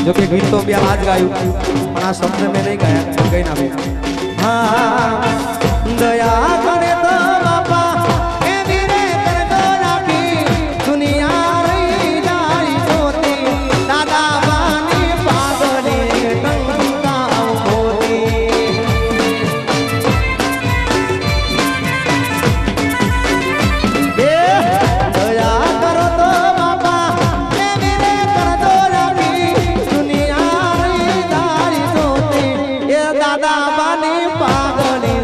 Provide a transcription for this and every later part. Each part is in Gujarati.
जो कि गीत तो भी आज गायु पण आ शब्द में नहीं गाया गई ना भी हाँ दया करे तो बापा ए वीरे कर दो राखी दुनिया रही जाई सोती दादा बानी पागली टंका मोती दया करो तो बापा ए वीरे कर दो राखी दुनिया रही जाई सोती ए दादा बानी पागली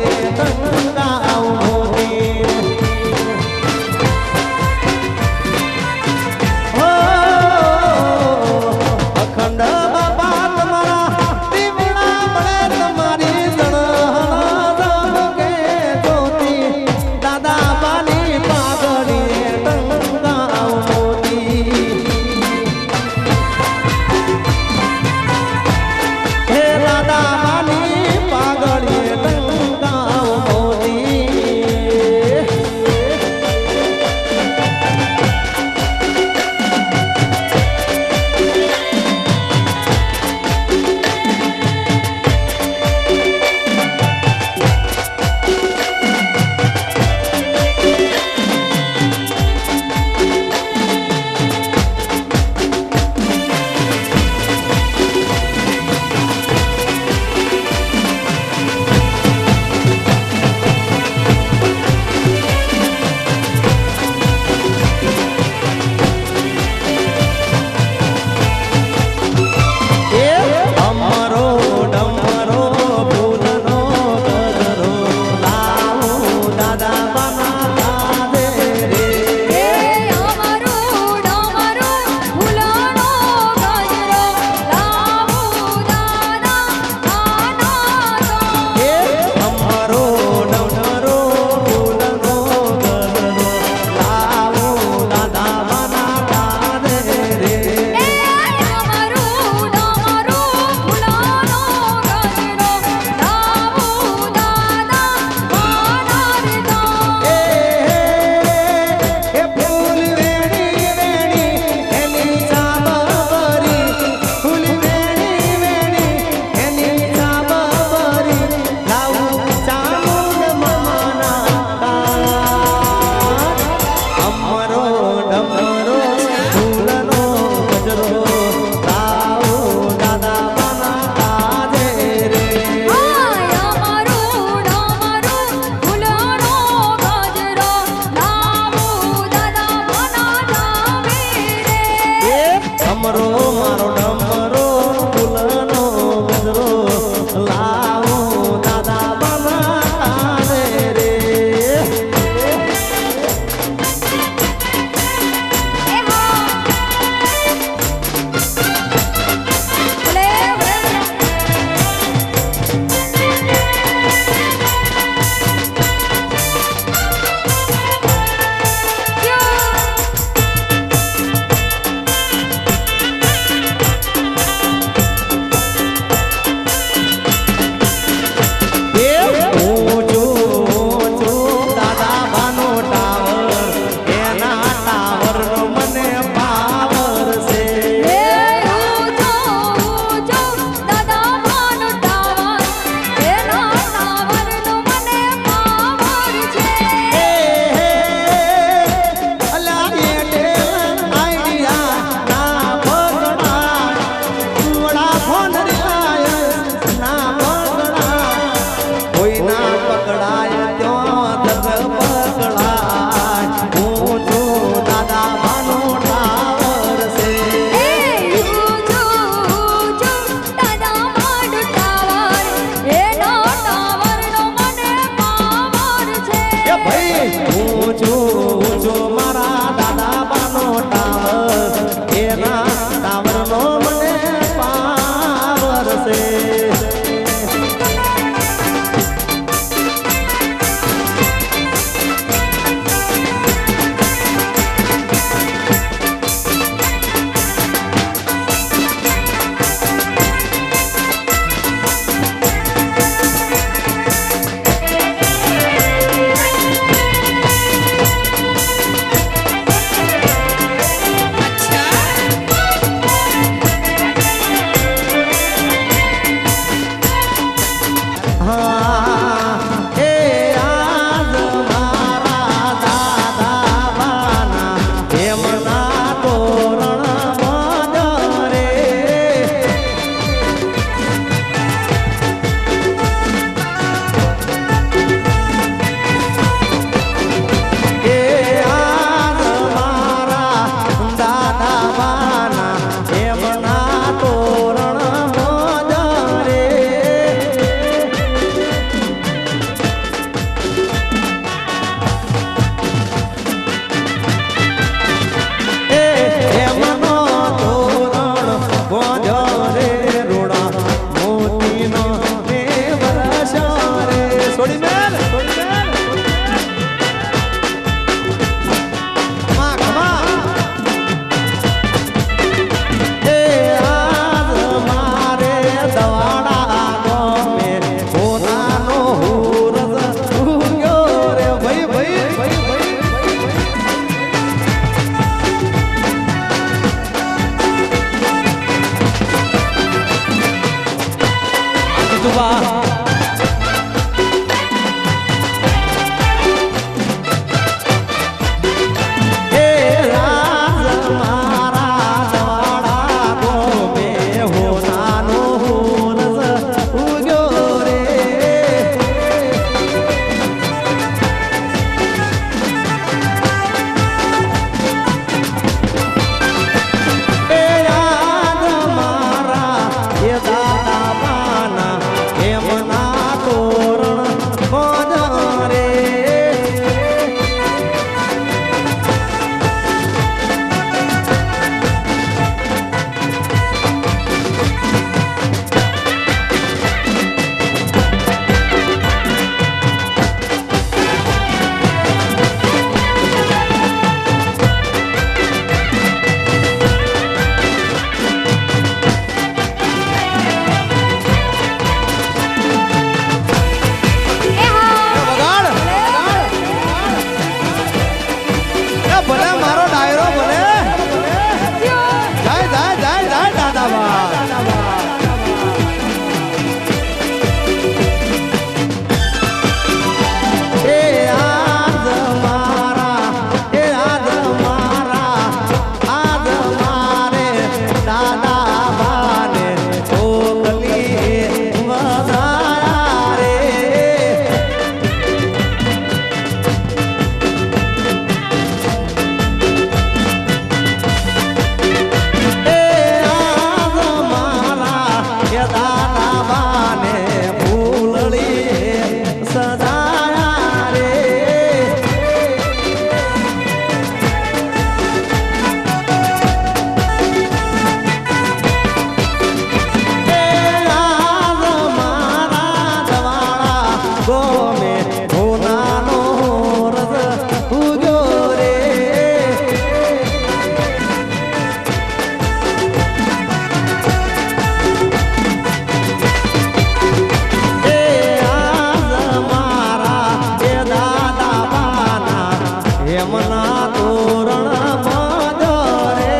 હેમના તોરણ બાંધો રે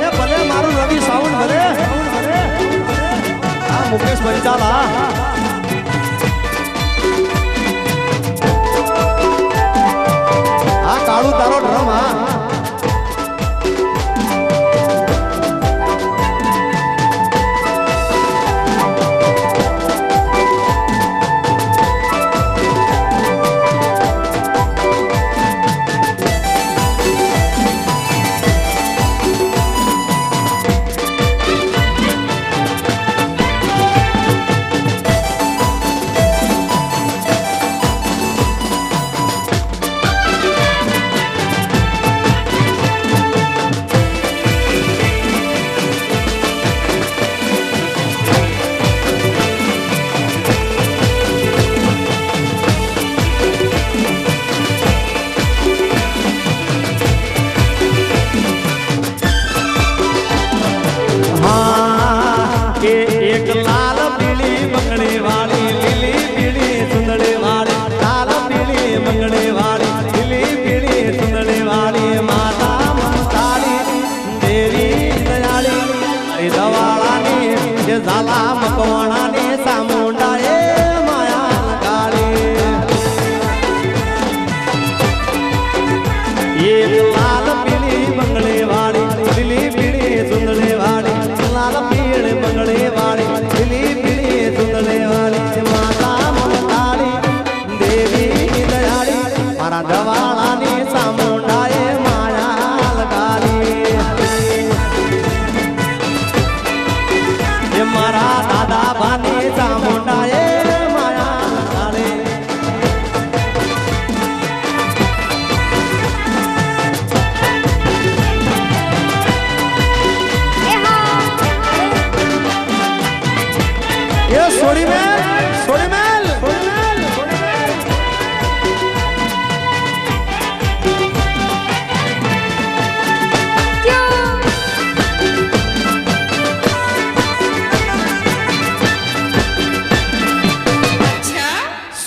એ ભલે મારું રવિ સાઉન્ડ ભલે આ મુકેશ બંચાલા આ કાળું તારો ડ્રમ હા ઝાલા મકવાણાની સામુંડા એ માયા લગાડી એક લાલ પીળી બંગલે વાળી લીલી પીળી સુંદરે વાળી લાલ પીળી બંગલે વાળી લીલી પીળી સુંદરે વાળી માતા મમતાળી દેવી દયાળી મારા ધવાળાની સામુંડા એ માયા લગાડી મારા દાદા બાની ચામુંડા એ માયા લગાડે એ સોડી મેલ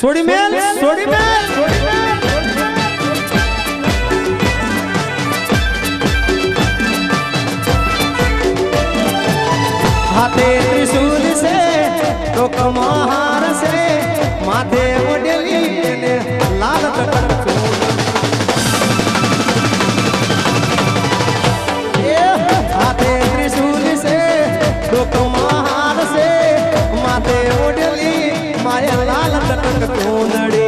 સોડી મેલ હાથે ત્રિશૂલ છે ટોકમાં હાર છે માથે ઓઢેલી ને લાલ ટકટ હાથે ત્રિશૂલ છે ટોકમાં હાર છે માથે ઓઢેલી માયા લાલ ટકટ કોનડી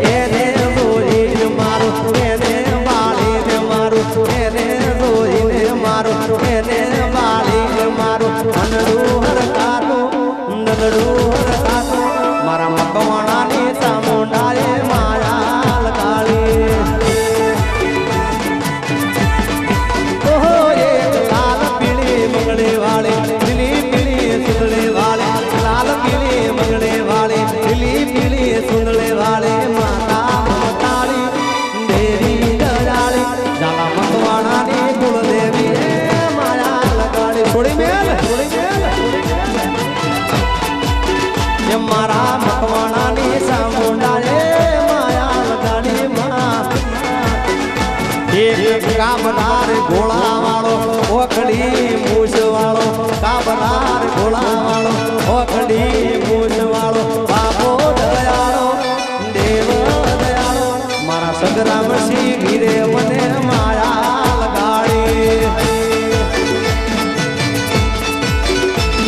એને જોઈને મારું એને વાળીને મારું એને જોઈને મારું એને વાળીને મારું નનડું હરકાતું મારા મકવાણાની ચામુંડાએ માયા લગાડી ઓહો એક લાલ પીળી મંગળી વાળી લીલી પીળી સુંદરી વાળી લાલ પીળી મંગળી વાળી લીલી પીળી સુંદરી વાળી માતા મમતાળી દેવી દયાળી ઝાલા મકવાણાની કુળદેવી માયા લગાડી છોડી મેલ એ મારા મકવાણાની ચામુંડાએ માયા લગાડી એક કાબદાર ઘોડા વાળો ઓખડી મૂછ વાળો કાબદાર ઘોડા વાળો ઓખડી મૂછ વાળો બાપો દયાળો દેવ દયાળો મારા સંગ્રામસિંહ ગીરે મને માયા લગાડી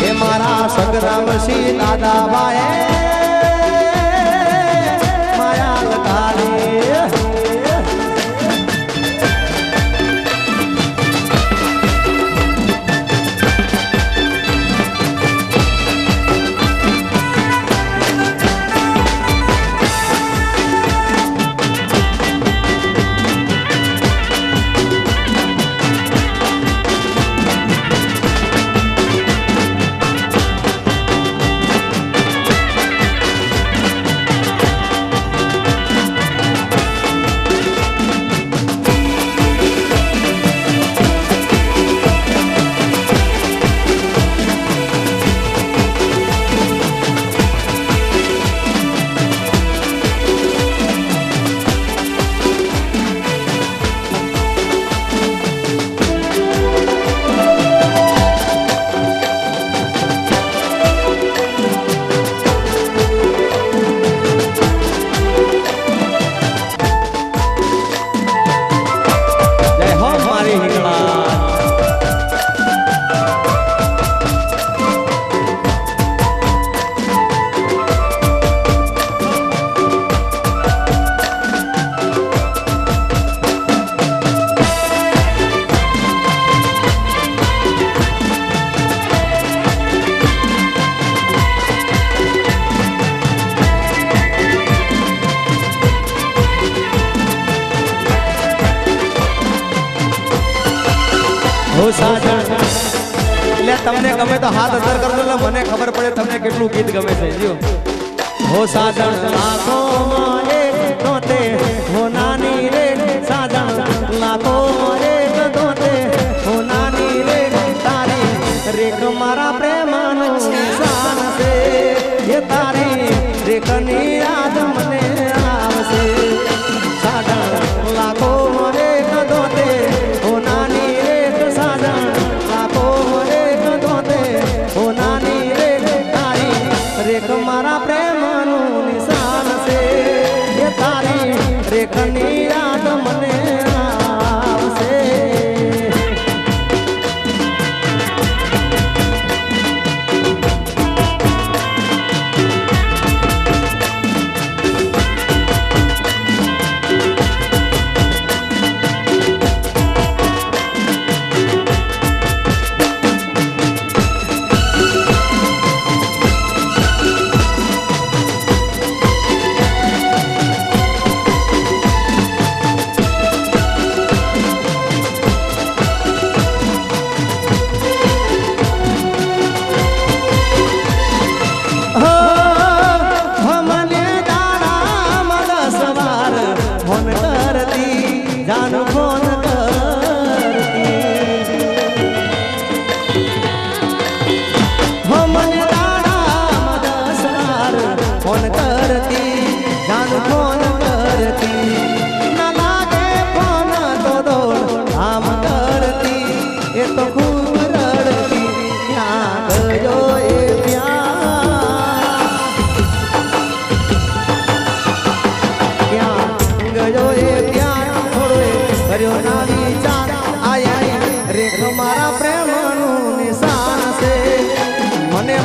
એ મારા સંગ્રામસિંહ દાદાબાએ માયા લગાડી હો સાજણ એટલે તમને ગમે તો હાથ અસર કરજો એટલે મને ખબર પડે તમને કેટલું ગીત ગમે છે જો હો સાજણ લાખોમાં એક તોતે હો નાની રે સાજણ લાખોમાં એક તોતે હો નાની રે તારી રેખ મારા પ્રેમનો નિશાન છે એ તારી રેખની યાદ મને આવશે સાજણ લાખોમાં એક તોતે હો નાની રેખ સાજણ લાખોમાં એક તોતે હો નાની રેખ તારી રેખ મારા પ્રેમનું નિશાન છે એ તારી રેખની યાદ મને આવશે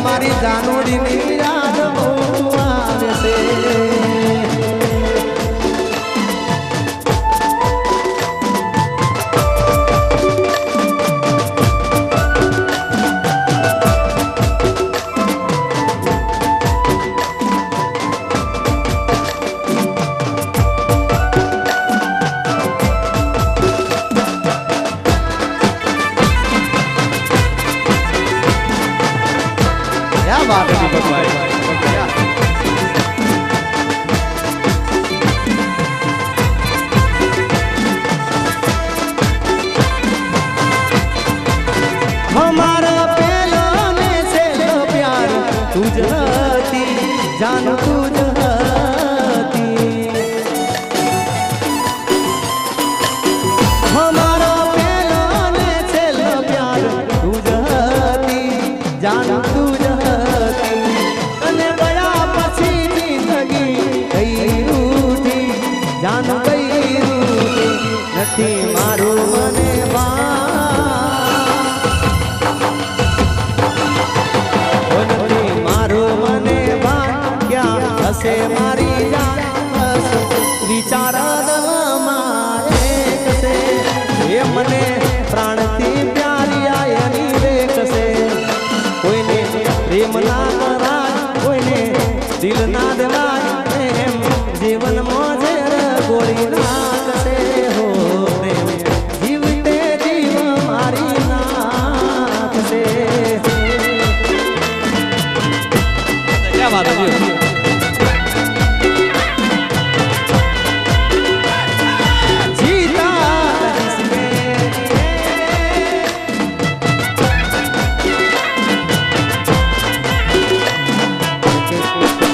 મારી જાનુડીની યાદ બહુ આવે છે हमारा पहला ने से लो प्यार तुझती जान तुझती हमारा पहला ने से लो प्यार तुझती जान तुझती तने गया पछी जिंदगी गई रूठी जान गई रूठी નથી મારું મને से मारी जान विचार से ये मने प्राण थी प्यारी आयनी रेख से कोई ने प्रेम ना कराय कोई ने दिल ना देवाय प्रेम जीवन मोजे गोली नाक से हो प्रेम जीवते जीव मारी नाक से क्या बात है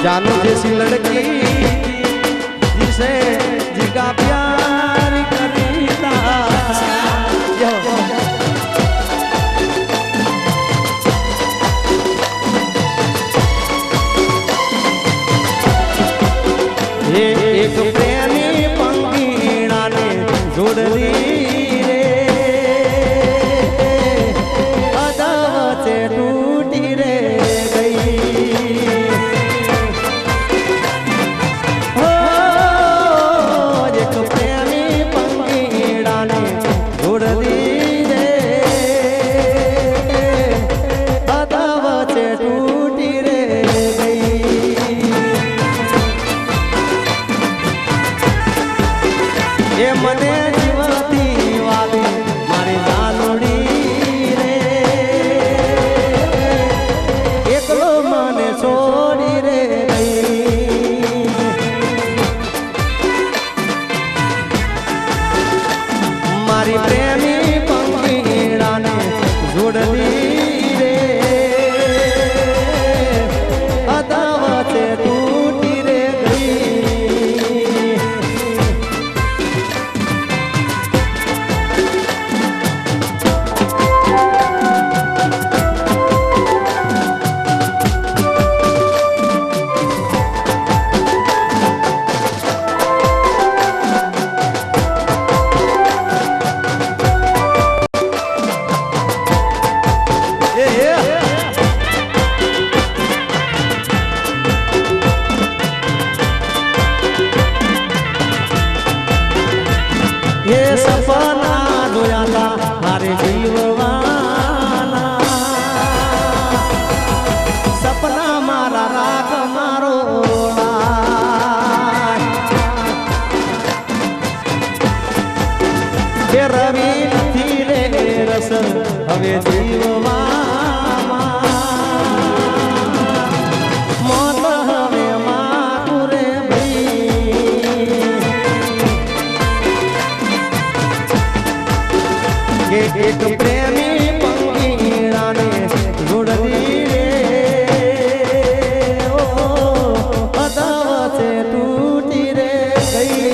जानो जैसी लड़की जिसे जिगा प्यार करता ये एक प्रेमी पंखीड़ा ने जोड़ दी रे अदावत से टूटी रे गई મને જીવતી વાલી મારી જાનુડી મારી પ્રેમી પંખીડાને જોડતી રે અદાવતે તૂટી રે ગઈ ये सपना जोया था मारे जीववाना सपना मारा राग मारो ये रवि નથી રે રસ હવે જીવવામાં મોત હવે મારું રે एक प्रेमी पंखीड़ाने जोड़ती रे ओ अदावते टूटी रे गई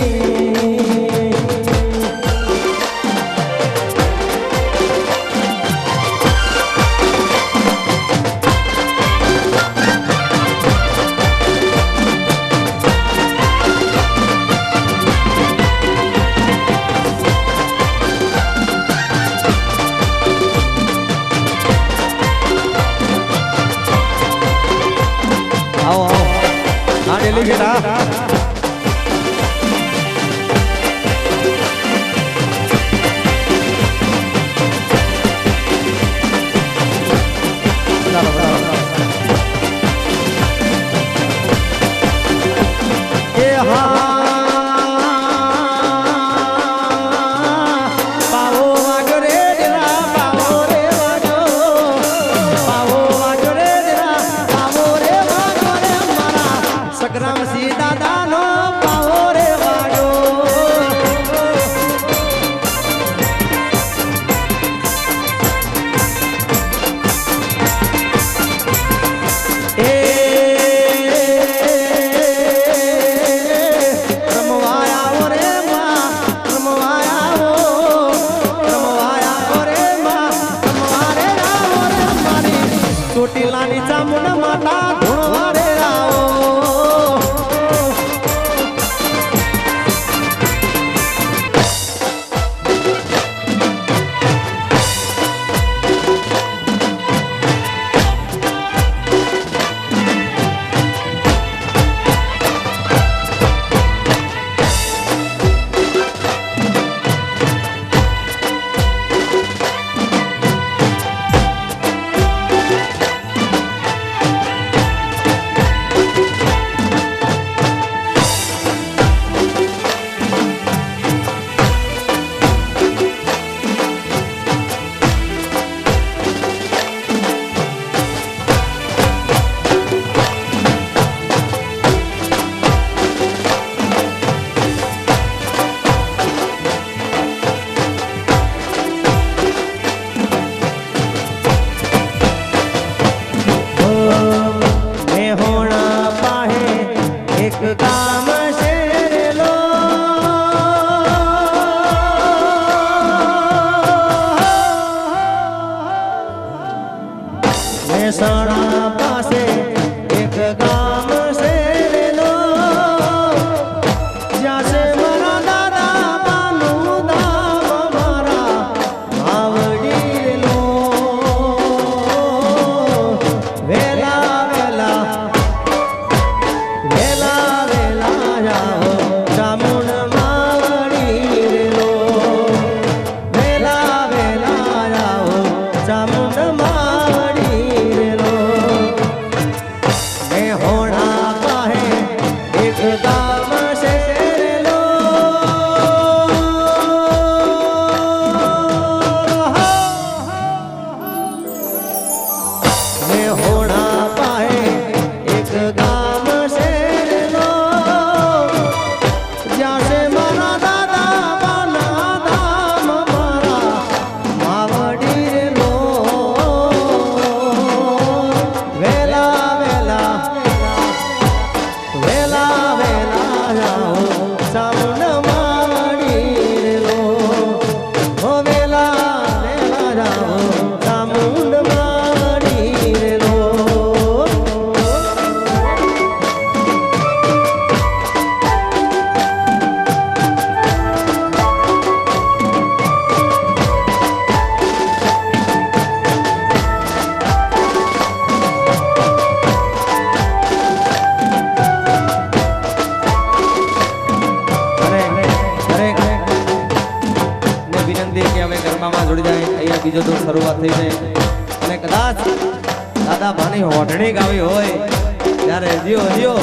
મહિમામાં જોડી જાય અહીંયા બીજો તો શરૂઆત થઈ જાય અને કદાચ દાદા ભાની હોઢણી ગાવી હોય ત્યારે જીઓ જીઓ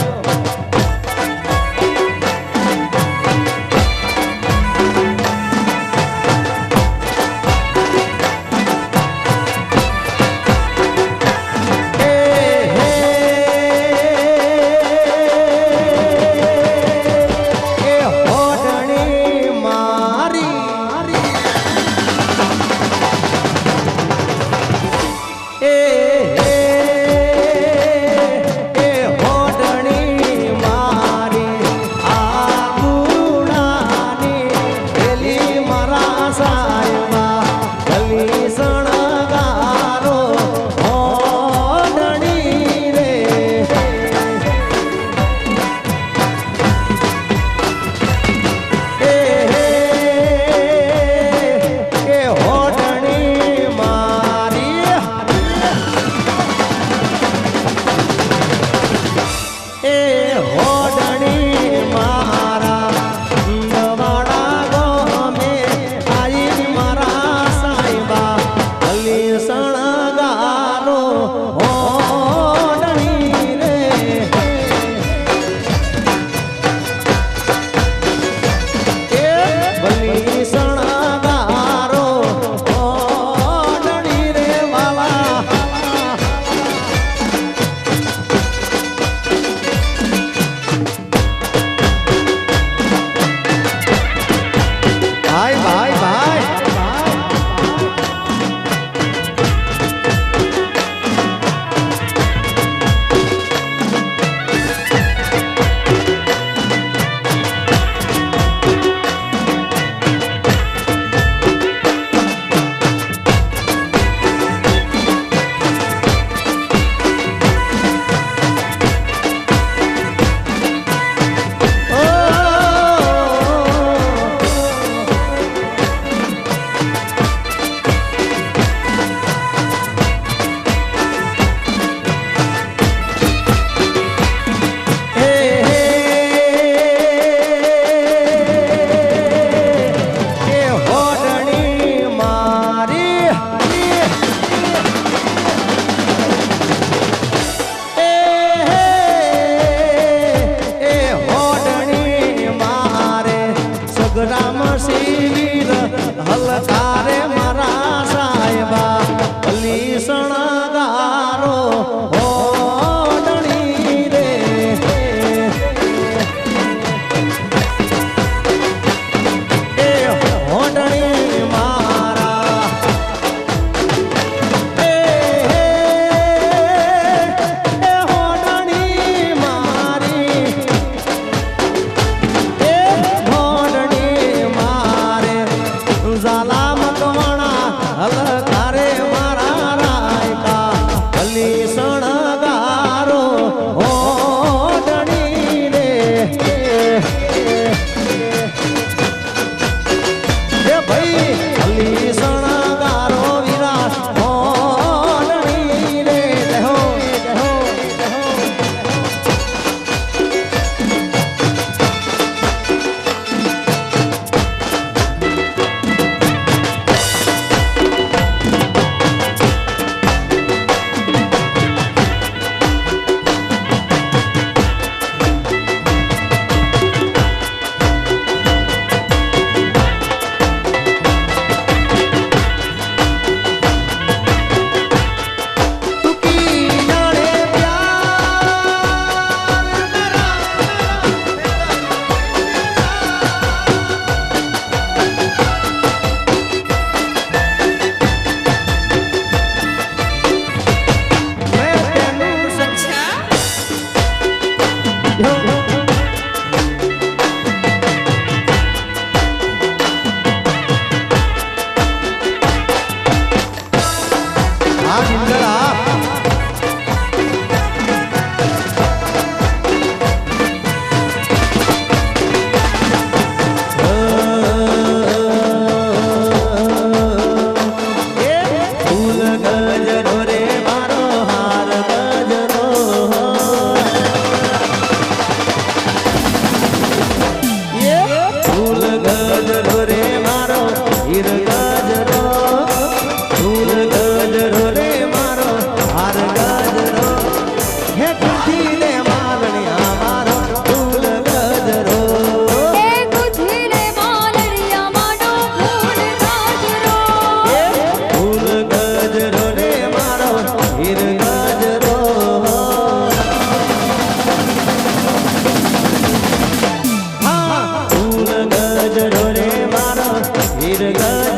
ગજરો રે મારો હીર ગજરો ગજરો રે મારો વીર ગજરો